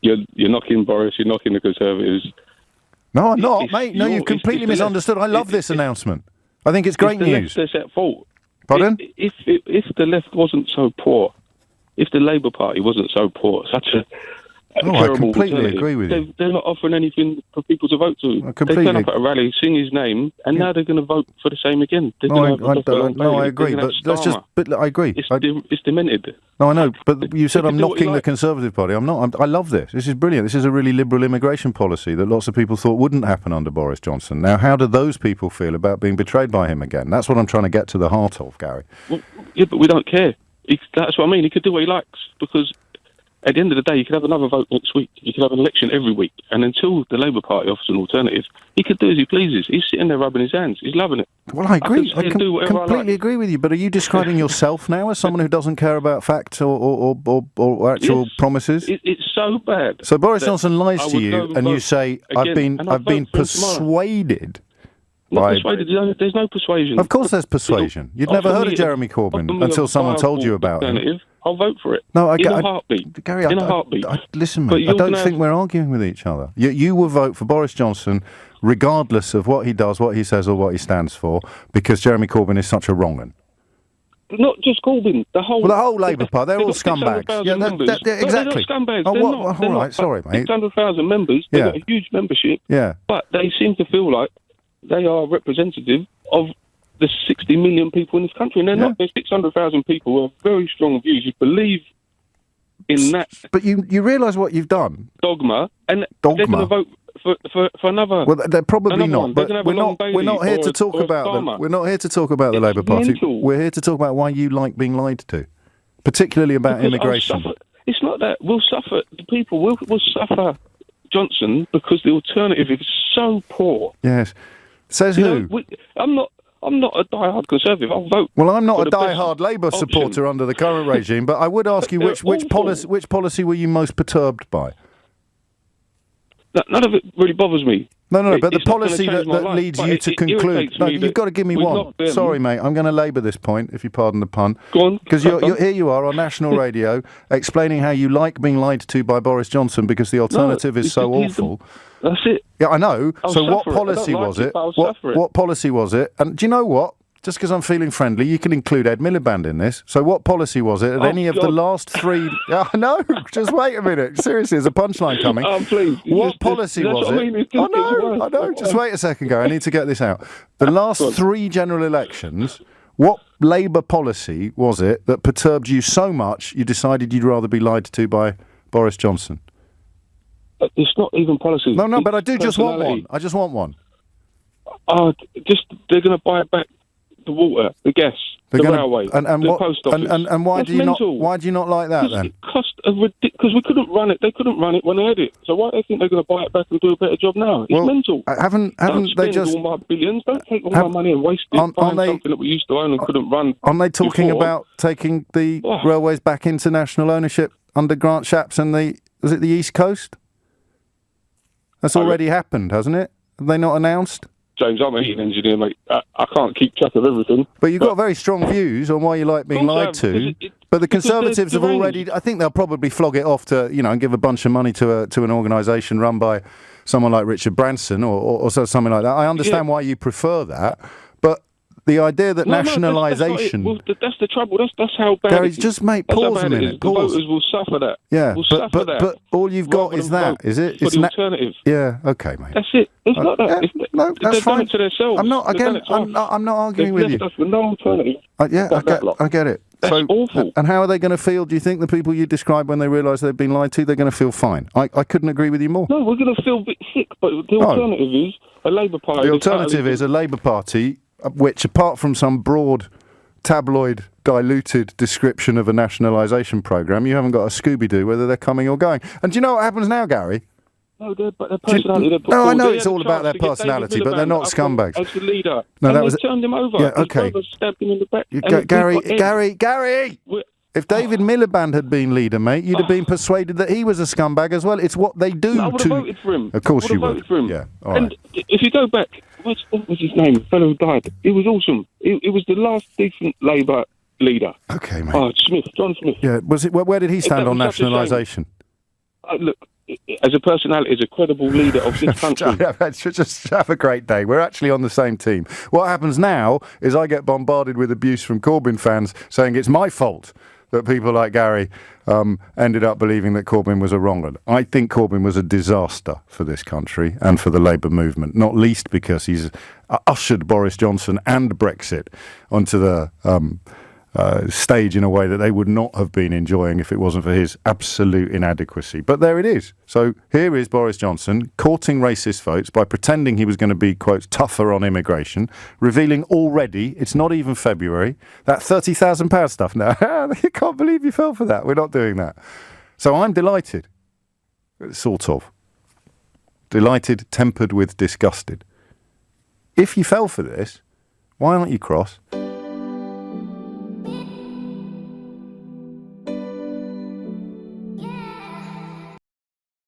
You're knocking Boris, you're knocking the Conservatives. No, I'm not, mate. No, you've completely misunderstood. I love this announcement. I think it's great news. It's at fault. Pardon? If the left wasn't so poor, if the Labour Party wasn't so poor, such a terrible I completely agree with you. They're not offering anything for people to vote to. They turn up at a rally, sing his name, and now they're going to vote for the same again. I agree, but I agree. It's demented. No, I know, but you said I'm knocking the Conservative Party. I'm not. I love this. This is brilliant. This is a really liberal immigration policy that lots of people thought wouldn't happen under Boris Johnson. Now, how do those people feel about being betrayed by him again? That's what I'm trying to get to the heart of, Gary. Well, yeah, but we don't care. That's what I mean. He could do what he likes, because at the end of the day, you could have another vote next week. You could have an election every week. And until the Labour Party offers an alternative, he could do as he pleases. He's sitting there rubbing his hands. He's loving it. Well, I agree. I completely agree with you. But are you describing yourself now as someone who doesn't care about facts or actual promises? It's so bad. So Boris Johnson lies to you, and you say, I've been persuaded. Not persuaded. There's no persuasion. Of course there's persuasion. You'd never heard of Jeremy Corbyn until someone told you about him. I'll vote for it. No, in a heartbeat. Gary, in a heartbeat. Listen, mate, I don't think we're arguing with each other. You will vote for Boris Johnson regardless of what he does, what he says, or what he stands for, because Jeremy Corbyn is such a wrong-un. Not just Corbyn, the whole Labour Party, they're all scumbags. Yeah, exactly. They're not scumbags. All right, sorry, mate. 600,000 members, they've got a huge membership, but they seem to feel like they are representative of the 60 million people in this country, and they're not. There's 600,000 people who have very strong views, who believe in that. But you realise what you've done? Dogma, and they're going to vote for another. Well, they're probably not. One. But we're not here to talk about them. We're not here to talk about the Labour Party. We're here to talk about why you like being lied to, particularly about immigration. It's not that we'll suffer. The people will suffer Johnson because the alternative is so poor. Yes. Says who? I'm not a die-hard Conservative. I'll vote. Well, I'm not a die-hard Labour supporter under the current regime, but I would ask you which policy were you most perturbed by? None of it really bothers me. No, but the policy that leads you to conclude... No, you've got to give me one. Sorry, mate, I'm going to labour this point, if you pardon the pun. Go on. Because here you are on national radio explaining how you like being lied to by Boris Johnson because the alternative is so awful. That's it. Yeah, I know. So what policy was it? What policy was it? And do you know what? Just because I'm feeling friendly, you can include Ed Miliband in this. So what policy was it at any of the last three... No, just wait a minute. Seriously, there's a punchline coming. Please. What policy was it? I know. Just wait a second, Gary. I need to get this out. The last three general elections, what Labour policy was it that perturbed you so much you decided you'd rather be lied to by Boris Johnson? It's not even policy. No, but I do just want one. I just want one. They're going to buy back the water, the gas, the railway, the post office. And why do you not like that then? It cost because we couldn't run it. They couldn't run it when they had it. So why do they think they're going to buy it back and do a better job now? It's mental. Haven't they just all my billions? Don't take all my money and waste it. Find something that we used to own and couldn't run. Aren't they talking about taking the railways back into national ownership under Grant Shapps and the East Coast? That's already happened, hasn't it? Have they not announced? James, I'm a heating engineer, mate. I can't keep track of everything. But you've got very strong views on why you like being lied to. But the Conservatives have already... I think they'll probably flog it off to, and give a bunch of money to an organisation run by someone like Richard Branson or something like that. I understand why you prefer that, but the idea that nationalisation... That's the trouble. That's how bad Gary, it is. just mate, pause a minute. The voters will suffer that. Yeah, but all you've got is that, is it? It's the alternative. Yeah, okay, mate. That's it. It's not that. No, that's fine. To themselves. I'm not arguing with you. Us with no alternative. I get it. That's awful. And how are they going to feel? Do you think the people you describe when they realise they've been lied to, they're going to feel fine? I couldn't agree with you more. No, we're going to feel a bit sick, but the alternative is a Labour Party. The alternative is a Labour Party which, apart from some broad, tabloid, diluted description of a nationalisation programme, you haven't got a Scooby-Doo whether they're coming or going. And do you know what happens now, Gary? No, their personality. I know it's all about their personality, but they're not scumbags. As the leader. No, they turned him over. Yeah, okay. Stabbed him in the back. Gary! If David Miliband had been leader, mate, you'd have been persuaded that he was a scumbag as well. It's what they do. I would have voted for him. Of course you would. Voted for him. Yeah, all right. And if you go back, what was his name? The fellow who died. He was awesome. He was the last decent Labour leader. Okay, mate. John Smith. Yeah, was it? Where did he stand on nationalisation? Look, as a personality, as a credible leader of this country. Just have a great day. We're actually on the same team. What happens now is I get bombarded with abuse from Corbyn fans saying it's my fault that people like Gary ended up believing that Corbyn was a wrong one. I think Corbyn was a disaster for this country and for the Labour movement, not least because he's ushered Boris Johnson and Brexit onto the stage in a way that they would not have been enjoying if it wasn't for his absolute inadequacy. But there it is. So here is Boris Johnson courting racist votes by pretending he was going to be, quote, tougher on immigration, revealing already, it's not even February, that £30,000 stuff now. You can't believe you fell for that. We're not doing that. So I'm delighted. Sort of. Delighted, tempered with disgusted. If you fell for this, why aren't you cross?